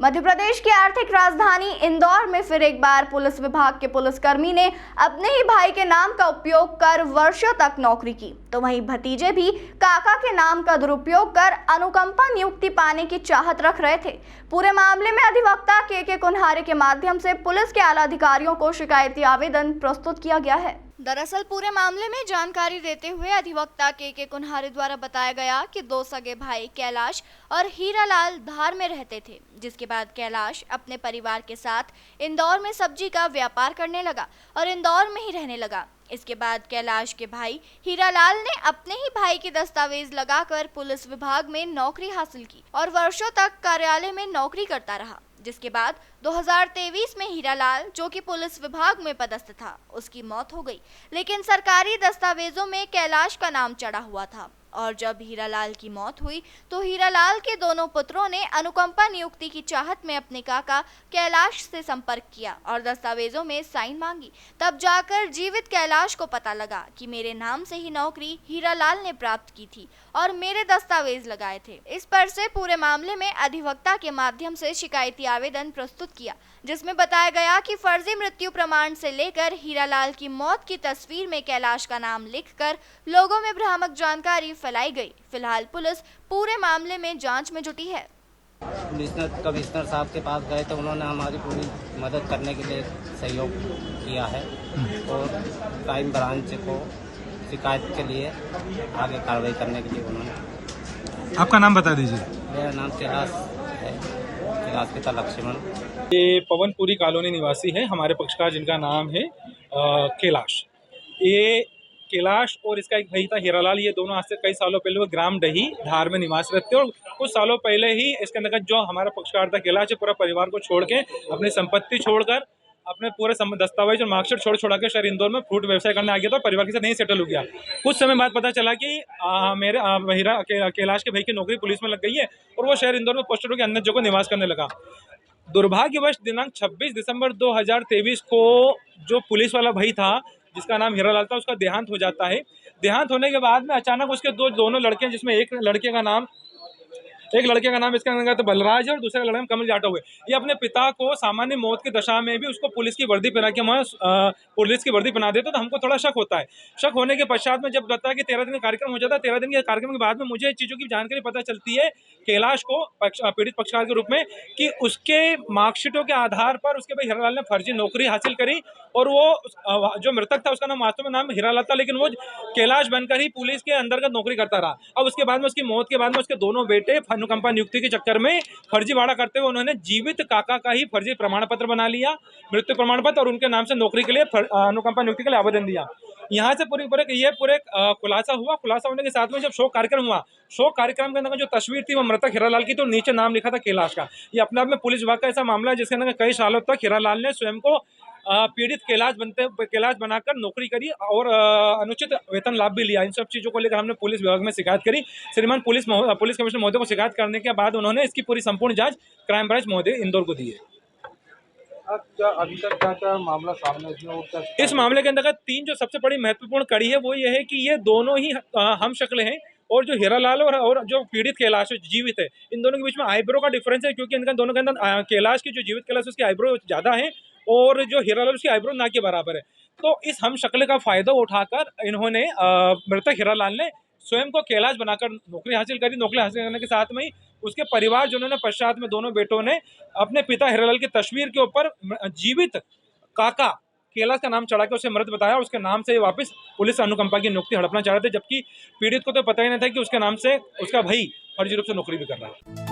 मध्य प्रदेश की आर्थिक राजधानी इंदौर में फिर एक बार पुलिस विभाग के पुलिसकर्मी ने अपने ही भाई के नाम का उपयोग कर वर्षों तक नौकरी की, तो वहीं भतीजे भी काका के नाम का दुरुपयोग कर अनुकंपा नियुक्ति पाने की चाहत रख रहे थे। पूरे मामले में अधिवक्ता के कुन्हारे के माध्यम से पुलिस के आला अधिकारियों को शिकायती आवेदन प्रस्तुत किया गया है। दरअसल पूरे मामले में जानकारी देते हुए अधिवक्ता के कुन्हारे द्वारा बताया गया कि दो सगे भाई कैलाश और हीरालाल धार में रहते थे, जिसके बाद कैलाश अपने परिवार के साथ इंदौर में सब्जी का व्यापार करने लगा और इंदौर में ही रहने लगा। इसके बाद कैलाश के भाई हीरालाल ने अपने ही भाई के दस्तावेज लगाकर पुलिस विभाग में नौकरी हासिल की और वर्षों तक कार्यालय में नौकरी करता रहा, जिसके बाद 2023 में हीरालाल, जो कि पुलिस विभाग में पदस्थ था, उसकी मौत हो गई। लेकिन सरकारी दस्तावेजों में कैलाश का नाम चढ़ा हुआ था और जब हीरालाल की मौत हुई तो हीरालाल के दोनों पुत्रों ने अनुकंपा नियुक्ति की चाहत में अपने काका कैलाश से संपर्क किया और दस्तावेजों में साइन मांगी। तब जाकर जीवित कैलाश को पता लगा कि मेरे नाम से ही नौकरी हीरालाल ने प्राप्त की थी और मेरे दस्तावेज लगाए थे। इस पर से पूरे मामले में अधिवक्ता के माध्यम से शिकायती आवेदन प्रस्तुत किया, जिसमें बताया गया कि फर्जी मृत्यु प्रमाण से लेकर हीरालाल की मौत की तस्वीर में कैलाश का नाम लिखकर लोगों में भ्रामक जानकारी फैलाई गई। फिलहाल पुलिस पूरे मामले में जांच में जुटी है। कमिश्नर साहब के पास गए तो उन्होंने हमारी पूरी मदद करने के लिए सहयोग किया है और क्राइम ब्रांच को शिकायत के लिए आगे कार्रवाई करने के लिए उन्होंने। आपका नाम बता दीजिए। मेरा नाम कैलाश है, कैलाश पिता लक्ष्मण। ये पवनपुरी कॉलोनी निवासी है हमारे पक्षकार, जिनका नाम है कैलाश। ये कैलाश और इसका एक भाई था हीरालाल, ये दोनों आज से कई सालों पहले वो ग्राम डही धार में निवास रखते और कुछ सालों पहले ही इसके अंदर जो हमारा पक्षकार था कैलाश, पूरा परिवार को छोड़ के, अपनी संपत्ति छोड़कर, अपने पूरे दस्तावेज और मार्कशीट छोड़ के शहर इंदौर में फ्रूट व्यवसाय करने आ गया था। परिवार के साथ नहीं सेटल हो गया। कुछ समय बाद पता चला कि मेरे कैलाश के भाई की नौकरी पुलिस में लग गई है और वो शहर इंदौर में पोस्टरों के अन्य जगह निवास करने लगा। दुर्भाग्यवश दिनांक 26 दिसंबर 2023 को जो पुलिस वाला भाई था, जिसका नाम हीरालाल था, उसका देहांत हो जाता है। देहांत होने के बाद में अचानक उसके दोनों लड़के, जिसमें एक लड़के का नाम इसका नाम तो बलराज है और दूसरे का लड़का कमल जाटव हुए, ये अपने पिता को सामान्य मौत की दशा में भी उसको पुलिस की वर्दी पहना के पुलिस की वर्दी पहना देते, तो हमको थोड़ा शक होता है। शक होने के पश्चात में जब बताया कि 13 दिन का कार्यक्रम हो जाता है, 13 दिन के कार्यक्रम के बाद में मुझे चीज़ों की जानकारी पता चलती है कैलाश को पीड़ित पक्षकार के रूप में कि उसके मार्कशीटों के आधार पर उसके भाई हीरालाल ने फर्जी नौकरी हासिल करी और वो जो मृतक था उसका नाम वास्तव में नाम हीरालाल था, लेकिन वो कैलाश बनकर ही पुलिस के अंतर्गत नौकरी करता रहा। अब उसके बाद में, उसकी मौत के बाद में, उसके दोनों बेटे अनुकंपा नियुक्ति के चक्कर में फर्जीवाड़ा करते हुए उन्होंने जीवित काका का ही फर्जी प्रमाण पत्र बना लिया, मृत्यु प्रमाण पत्र, और उनके नाम से नौकरी के लिए अनुकंपा नियुक्ति के लिए आवेदन दिया। यहाँ से पूरे खुलासा हुआ। खुलासा होने के साथ में जब शोक कार्यक्रम हुआ, शोक कार्यक्रम के अंदर जो तस्वीर थी वो मृतक हीरालाल की, तो नीचे नाम लिखा था कैलाश का। ये अपने आप में पुलिस विभाग का ऐसा मामला है जिसके अंदर कई सालों तक हीरालाल ने स्वयं को पीड़ित कैलाश बनाकर नौकरी करी और अनुचित वेतन लाभ भी लिया। इन सब चीज़ों को लेकर हमने पुलिस विभाग में शिकायत करी। श्रीमान पुलिस कमिश्नर महोदय को शिकायत करने के बाद उन्होंने इसकी पूरी संपूर्ण जांच क्राइम ब्रांच महोदय इंदौर को दी है। अभी तक क्या मामला सामने है? इस मामले के अंतर्गत 3 जो सबसे बड़ी महत्वपूर्ण कड़ी है वो ये है कि ये दोनों ही हम शक्ल हैं और जो हीरालाल और जो पीड़ित कैलाश जीवित है, इन दोनों के बीच में आईब्रो का डिफरेंस है, क्योंकि इनका दोनों के अंदर कैलाश की जो जीवित कैलाश उसकी आईब्रो ज़्यादा है और जो हीरालाल उसकी आईब्रो ना के बराबर है। तो इस हम शक्ल का फायदा उठाकर इन्होंने मृतक हीरालाल ने स्वयं को कैलाश बनाकर नौकरी हासिल करी। नौकरी हासिल करने के साथ में ही उसके परिवार जो उन्होंने पश्चात में दोनों बेटों ने अपने पिता हीरालाल की तस्वीर के ऊपर जीवित काका कैलाश का नाम चढ़ा के उसे मृत बताया। उसके नाम से वापस पुलिस अनुकंपा की नियुक्ति हड़पना चाह रहे थे, जबकि पीड़ित को तो पता ही नहीं था कि उसके नाम से उसका भाई फर्जी रूप से नौकरी भी कर रहा है।